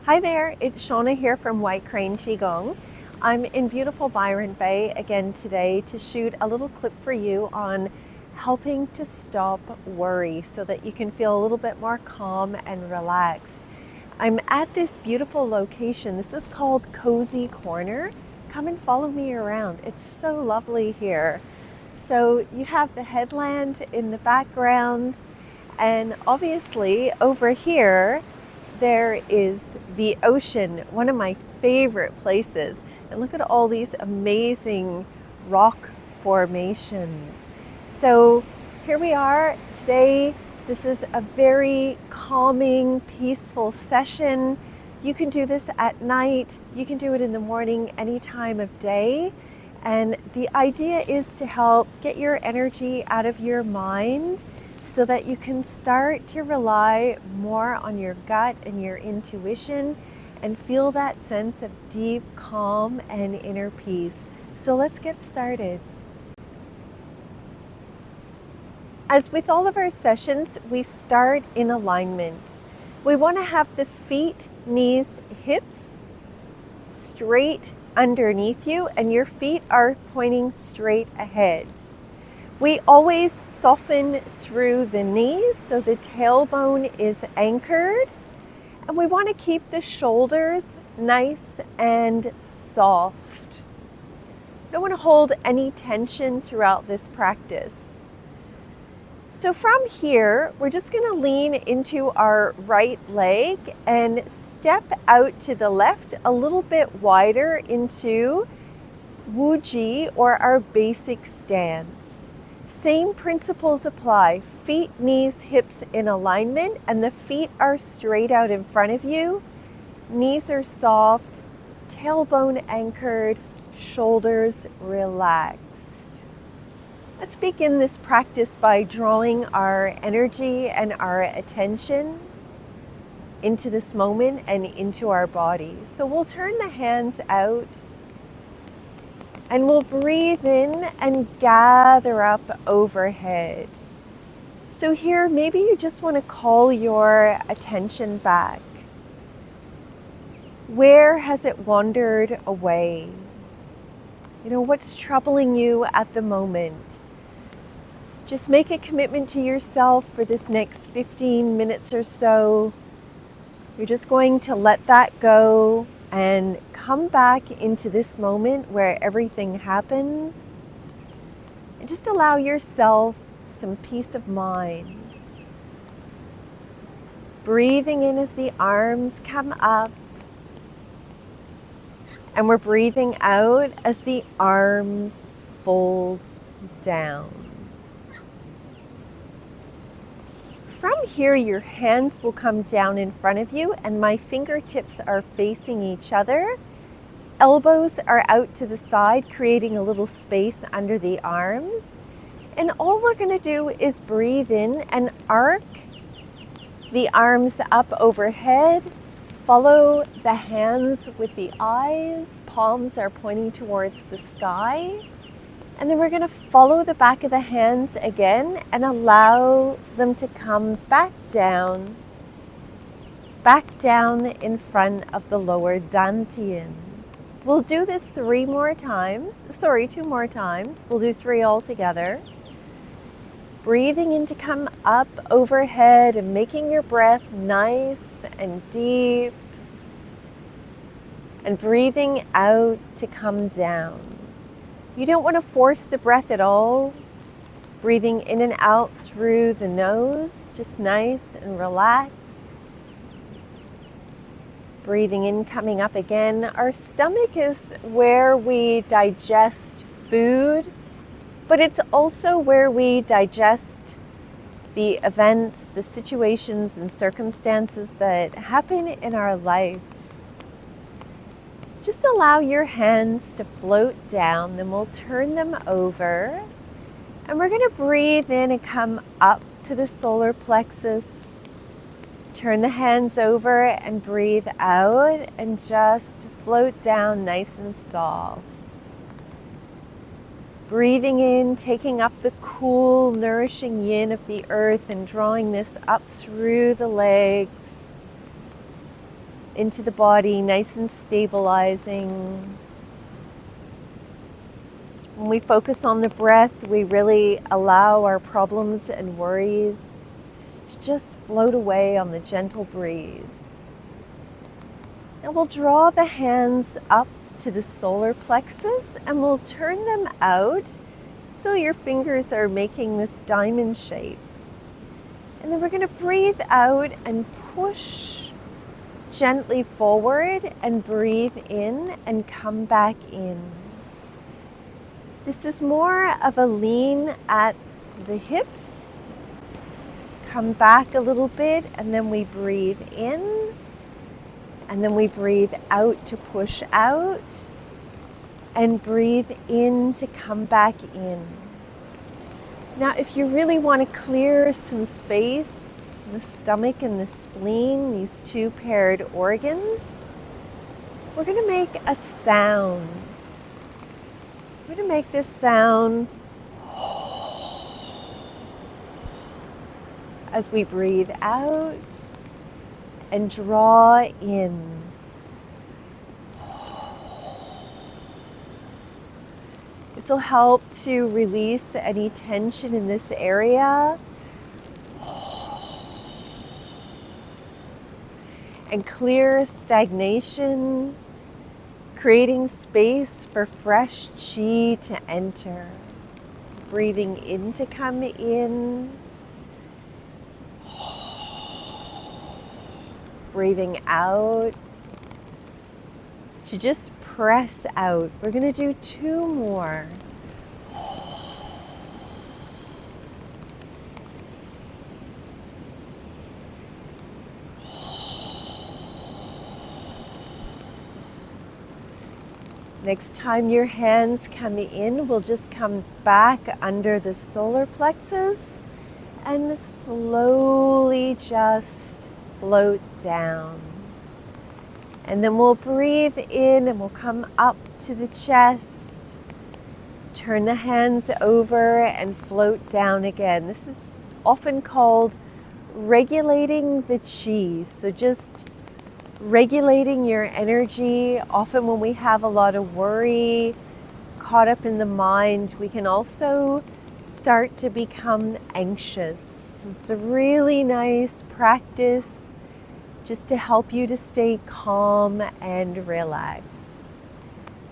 Hi there, it's Shauna here from White Crane Qigong. I'm in beautiful Byron Bay again today to shoot a little clip for you on helping to stop worry so that you can feel a little bit more calm and relaxed. I'm at this beautiful location. This is called Cozy Corner. Come and follow me around. It's so lovely here. So you have the headland in the background, and obviously over here there is the ocean, one of my favorite places. And look at all these amazing rock formations. So here we are today. This is a very calming, peaceful session. You can do this at night. You can do it in the morning, any time of day. And the idea is to help get your energy out of your mind so that you can start to rely more on your gut and your intuition and feel that sense of deep calm and inner peace. So let's get started. As with all of our sessions, we start in alignment. We want to have the feet, knees, hips straight underneath you, and your feet are pointing straight ahead. We always soften through the knees so the tailbone is anchored, and we want to keep the shoulders nice and soft. Don't want to hold any tension throughout this practice. So from here, we're just going to lean into our right leg and step out to the left a little bit wider into Wuji, or our basic stance. Same principles apply. Feet, knees, hips in alignment, and the feet are straight out in front of you. Knees are soft, tailbone anchored, shoulders relaxed. Let's begin this practice by drawing our energy and our attention into this moment and into our body. So we'll turn the hands out and we'll breathe in and gather up overhead. So here, maybe you just want to call your attention back. Where has it wandered away? What's troubling you at the moment? Just make a commitment to yourself for this next 15 minutes or so. You're just going to let that go and come back into this moment where everything happens, and just allow yourself some peace of mind. Breathing in as the arms come up, and we're breathing out as the arms fold down. From here, your hands will come down in front of you, and my fingertips are facing each other. Elbows are out to the side, creating a little space under the arms. And all we're going to do is breathe in and arc the arms up overhead. Follow the hands with the eyes. Palms are pointing towards the sky. And then we're going to follow the back of the hands again and allow them to come back down in front of the lower dantian. We'll do this 2 more times. We'll do 3 all together. Breathing in to come up overhead and making your breath nice and deep. And breathing out to come down. You don't want to force the breath at all. Breathing in and out through the nose, just nice and relaxed. Breathing in, coming up again. Our stomach is where we digest food, but it's also where we digest the events, the situations and circumstances that happen in our life. Just allow your hands to float down, then we'll turn them over. And we're going to breathe in and come up to the solar plexus. Turn the hands over and breathe out and just float down nice and soft. Breathing in, taking up the cool, nourishing yin of the earth and drawing this up through the legs. into the body, nice and stabilizing. When we focus on the breath, we really allow our problems and worries to just float away on the gentle breeze. And we'll draw the hands up to the solar plexus and we'll turn them out so your fingers are making this diamond shape. And then we're going to breathe out and push gently forward and breathe in and come back in. This is more of a lean at the hips. Come back a little bit and then we breathe in and then we breathe out to push out and breathe in to come back in. Now, if you really want to clear some space in the stomach and the spleen, these two paired organs, we're going to make a sound. We're going to make this sound as we breathe out and draw in. This will help to release any tension in this area and clear stagnation, creating space for fresh qi to enter. Breathing in to come in. Breathing out to just press out. We're going to do two more. Next time your hands come in, we'll just come back under the solar plexus and slowly just float down. And then we'll breathe in and we'll come up to the chest. Turn the hands over and float down again. This is often called regulating the qi. So just regulating your energy. Often when we have a lot of worry caught up in the mind, we can also start to become anxious. It's a really nice practice just to help you to stay calm and relaxed.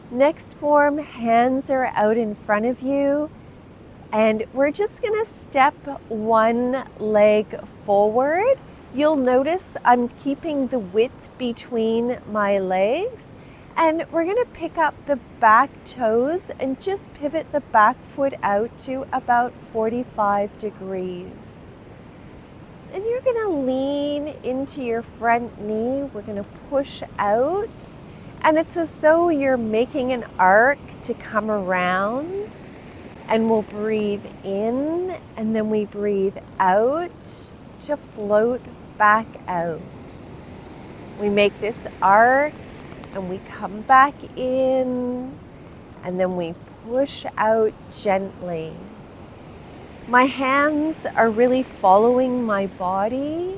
Next form, hands are out in front of you, and we're just going to step one leg forward. You'll notice I'm keeping the width between my legs, and we're going to pick up the back toes and just pivot the back foot out to about 45 degrees. And you're going to lean into your front knee. We're going to push out, and it's as though you're making an arc to come around. And we'll breathe in, and then we breathe out to float back out. We make this arc, and we come back in, and then we push out gently. My hands are really following my body,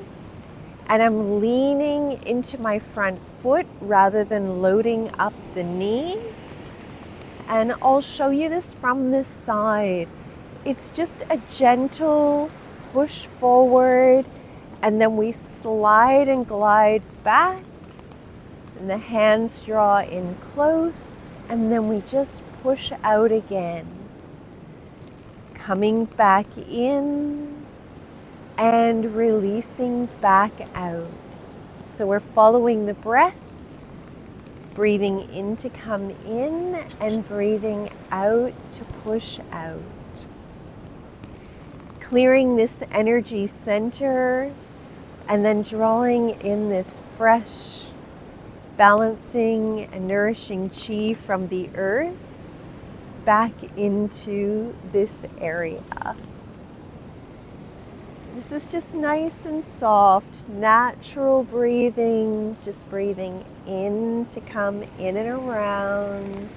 and I'm leaning into my front foot rather than loading up the knee. And I'll show you this from this side. It's just a gentle push forward, and then we slide and glide back, and the hands draw in close, and then we just push out again. Coming back in and releasing back out. So we're following the breath, breathing in to come in and breathing out to push out. Clearing this energy center and then drawing in this fresh, balancing and nourishing qi from the earth back into this area. This is just nice and soft, natural breathing, just breathing in to come in and around,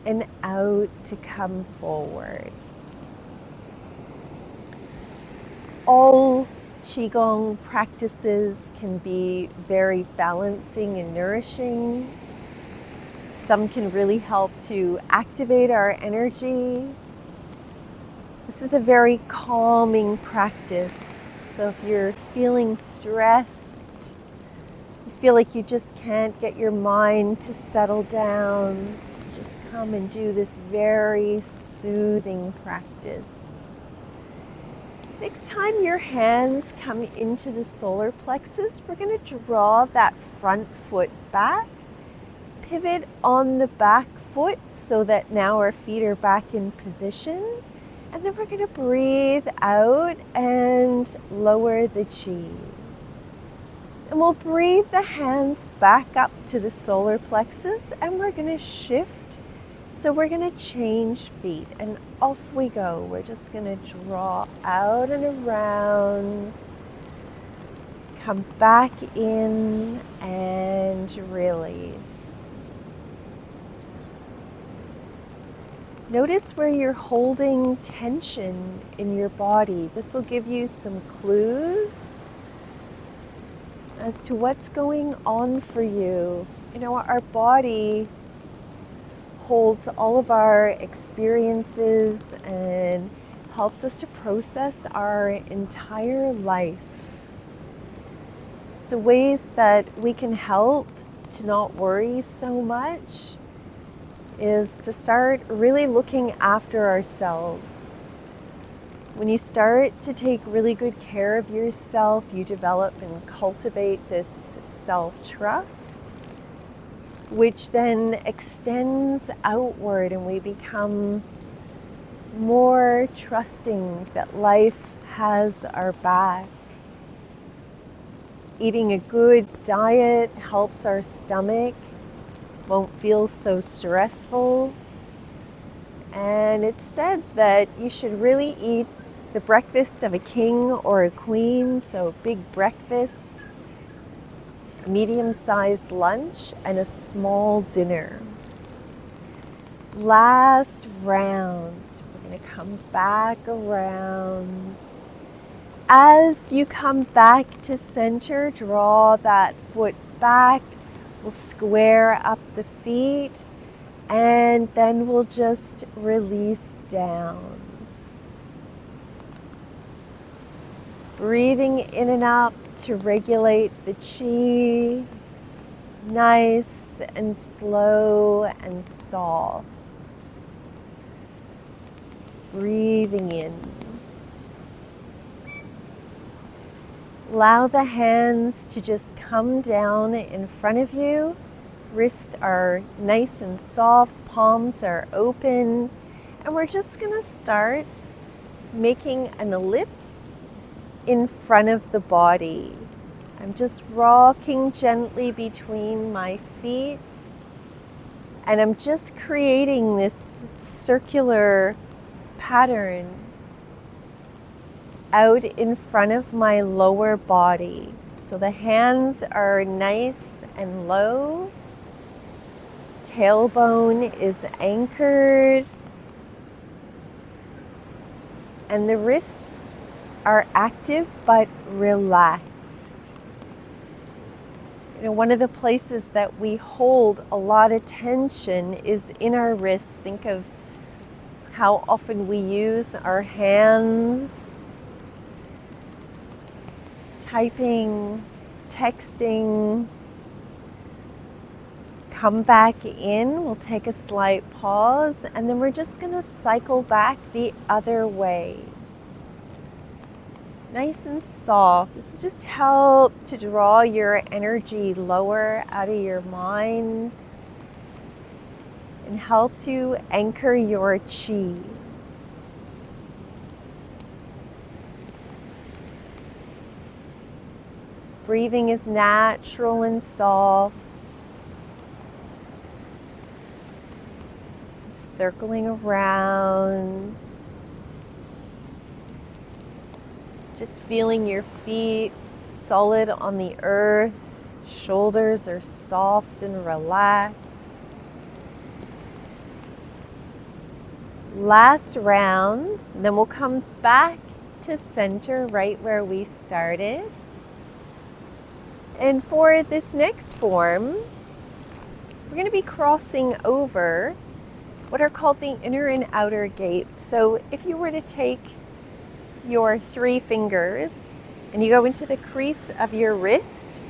and out to come forward. All Qigong practices can be very balancing and nourishing. Some can really help to activate our energy. This is a very calming practice. So if you're feeling stressed, you feel like you just can't get your mind to settle down, just come and do this very soothing practice. Next time your hands come into the solar plexus, we're going to draw that front foot back, pivot on the back foot so that now our feet are back in position. And then we're going to breathe out and lower the chi. And we'll breathe the hands back up to the solar plexus, and we're going to shift. So we're going to change feet, and off we go. We're just going to draw out and around, come back in and release. Notice where you're holding tension in your body. This will give you some clues as to what's going on for you. You know, our body holds all of our experiences and helps us to process our entire life. So ways that we can help to not worry so much is to start really looking after ourselves. When you start to take really good care of yourself, you develop and cultivate this self-trust, which then extends outward, and we become more trusting that life has our back. Eating a good diet helps our stomach, won't feel so stressful. And it's said that you should really eat the breakfast of a king or a queen, so big breakfast, a medium-sized lunch, and a small dinner. Last round, we're going to come back around. As you come back to center, draw that foot back. We'll square up the feet, and then we'll just release down. Breathing in and up to regulate the chi, nice and slow and soft. Breathing in. Allow the hands to just come down in front of you. Wrists are nice and soft, palms are open, and we're just going to start making an ellipse in front of the body. I'm just rocking gently between my feet, and I'm just creating this circular pattern out in front of my lower body. So the hands are nice and low. Tailbone is anchored. And the wrists are active but relaxed. You know, one of the places that we hold a lot of tension is in our wrists. Think of how often we use our hands, typing, texting. Come back in, we'll take a slight pause, and then we're just going to cycle back the other way. Nice and soft. This will just help to draw your energy lower out of your mind and help to anchor your chi. Breathing is natural and soft. Circling around. Just feeling your feet solid on the earth. Shoulders are soft and relaxed. Last round, and then we'll come back to center right where we started. And for this next form, we're going to be crossing over what are called the inner and outer gates. So if you were to take your 3 fingers and you go into the crease of your wrist,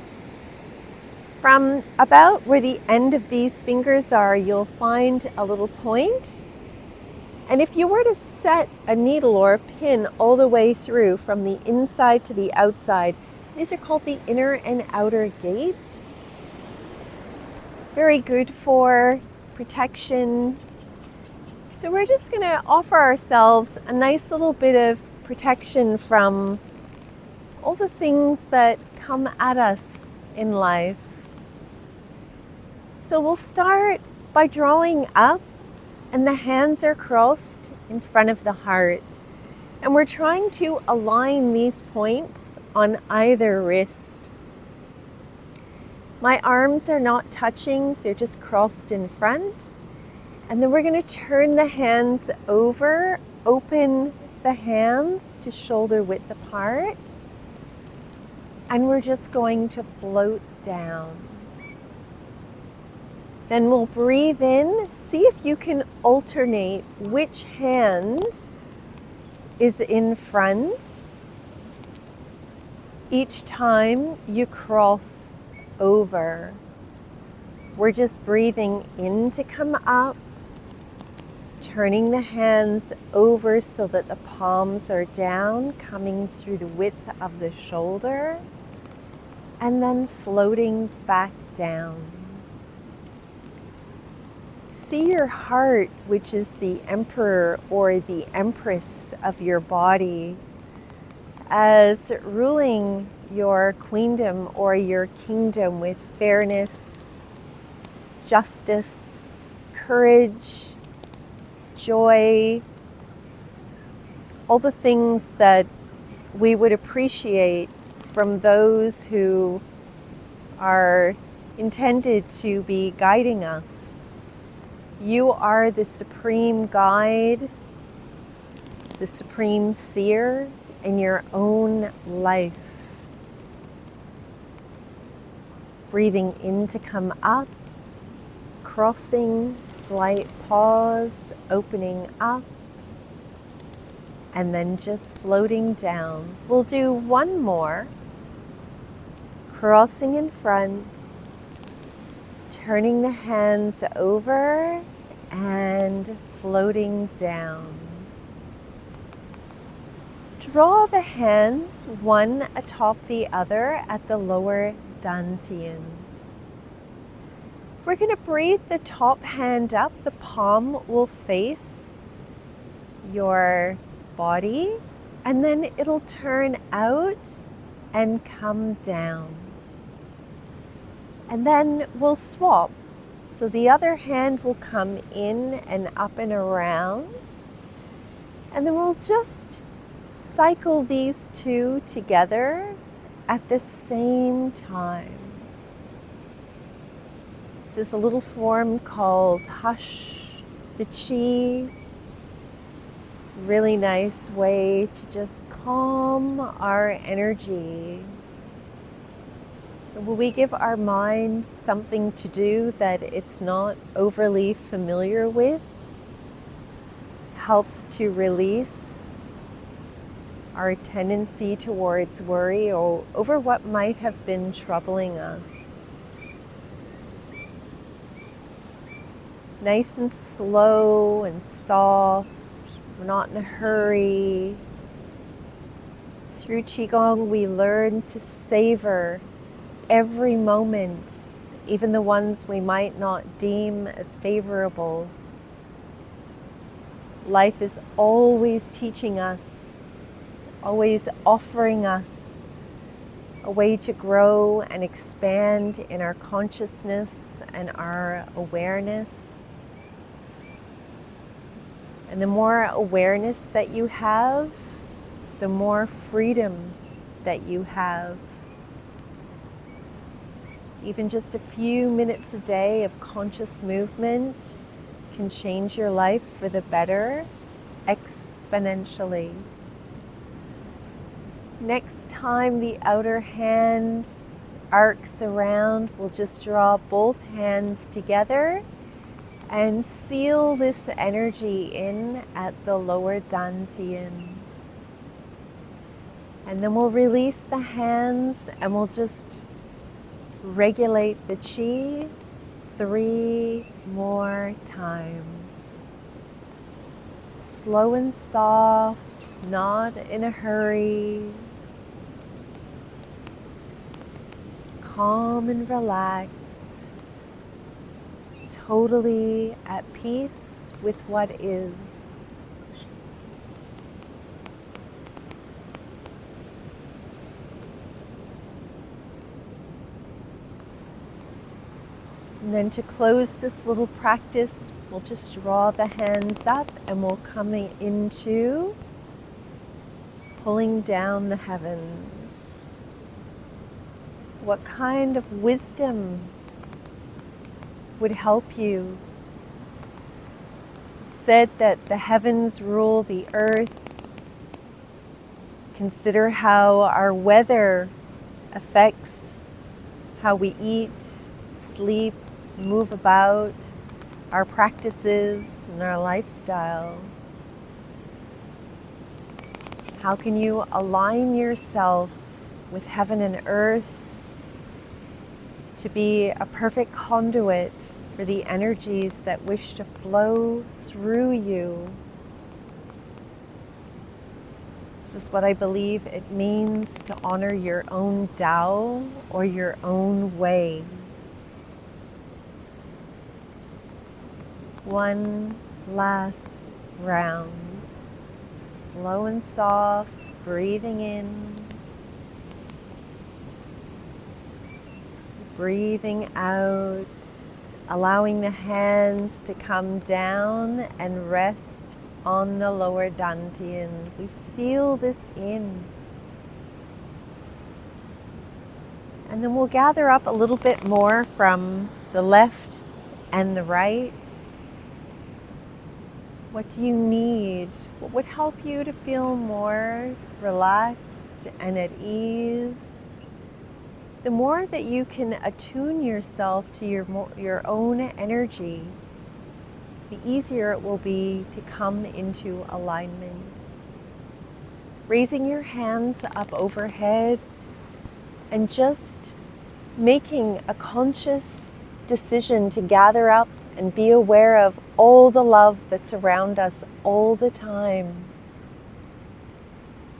from about where the end of these fingers are, you'll find a little point. And if you were to set a needle or a pin all the way through from the inside to the outside, these are called the inner and outer gates. Very good for protection. So we're just going to offer ourselves a nice little bit of protection from all the things that come at us in life. So we'll start by drawing up, and the hands are crossed in front of the heart. And we're trying to align these points on either wrist. My arms are not touching, they're just crossed in front. And then we're going to turn the hands over, open the hands to shoulder width apart. And we're just going to float down. Then we'll breathe in, see if you can alternate which hand is in front each time you cross over. We're just breathing in to come up, turning the hands over so that the palms are down, coming through the width of the shoulder, and then floating back down. See your heart, which is the emperor or the empress of your body, as ruling your queendom or your kingdom with fairness, justice, courage, joy, all the things that we would appreciate from those who are intended to be guiding us. You are the supreme guide, the supreme seer in your own life. Breathing in to come up, crossing, slight pause, opening up, and then just floating down. We'll do one more. Crossing in front, turning the hands over, and floating down. Draw the hands one atop the other at the lower dantian. We're going to breathe the top hand up. The palm will face your body, and then it'll turn out and come down. And then we'll swap. So the other hand will come in and up and around. And then we'll just cycle these two together at the same time. This is a little form called Hush the Chi. Really nice way to just calm our energy. Will we give our mind something to do that it's not overly familiar with? Helps to release our tendency towards worry or over what might have been troubling us. Nice and slow and soft. We're not in a hurry. Through Qigong, we learn to savor every moment, even the ones we might not deem as favorable. Life is always teaching us, always offering us a way to grow and expand in our consciousness and our awareness. And the more awareness that you have, the more freedom that you have. Even just a few minutes a day of conscious movement can change your life for the better exponentially. Next time the outer hand arcs around, we'll just draw both hands together and seal this energy in at the lower dantian. And then we'll release the hands and we'll just regulate the chi 3 more times. Slow and soft, not in a hurry. Calm and relaxed. Totally at peace with what is. And then to close this little practice, we'll just draw the hands up and we'll come into pulling down the heavens. What kind of wisdom would help you? It's said that the heavens rule the earth. Consider how our weather affects how we eat, sleep, move about, our practices and our lifestyle. How can you align yourself with heaven and earth to be a perfect conduit for the energies that wish to flow through you? This is what I believe it means to honor your own Tao or your own way. One last round. Slow and soft, breathing in. Breathing out, allowing the hands to come down and rest on the lower dantian. We seal this in. And then we'll gather up a little bit more from the left and the right. What do you need? What would help you to feel more relaxed and at ease? The more that you can attune yourself to your own energy, the easier it will be to come into alignment. Raising your hands up overhead and just making a conscious decision to gather up and be aware of all the love that's around us all the time.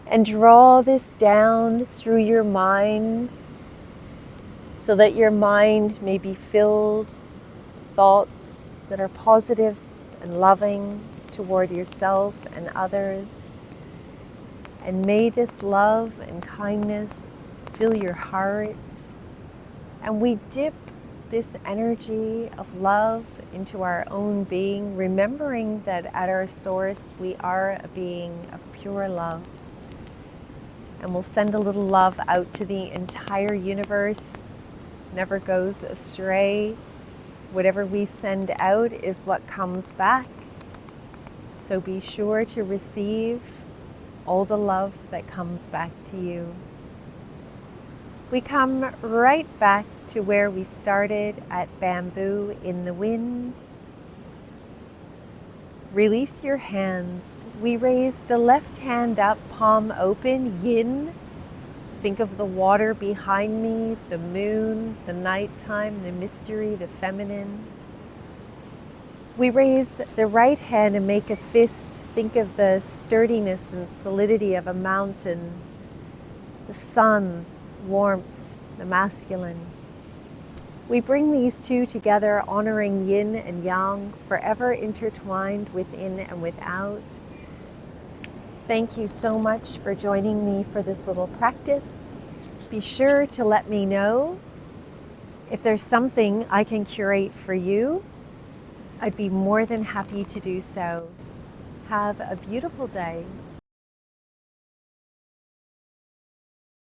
And draw this down through your mind so that your mind may be filled with thoughts that are positive and loving toward yourself and others. And may this love and kindness fill your heart. And we dip this energy of love into our own being, remembering that at our source we are a being of pure love. And we'll send a little love out to the entire universe. Never goes astray. Whatever we send out is what comes back. So be sure to receive all the love that comes back to you. We come right back to where we started at bamboo in the wind. Release your hands. We raise the left hand up, palm open, yin. Think of the water behind me, the moon, the nighttime, the mystery, the feminine. We raise the right hand and make a fist. Think of the sturdiness and solidity of a mountain, the sun, warmth, the masculine. We bring these two together, honoring yin and yang, forever intertwined within and without. Thank you so much for joining me for this little practice. Be sure to let me know if there's something I can curate for you. I'd be more than happy to do so. Have a beautiful day.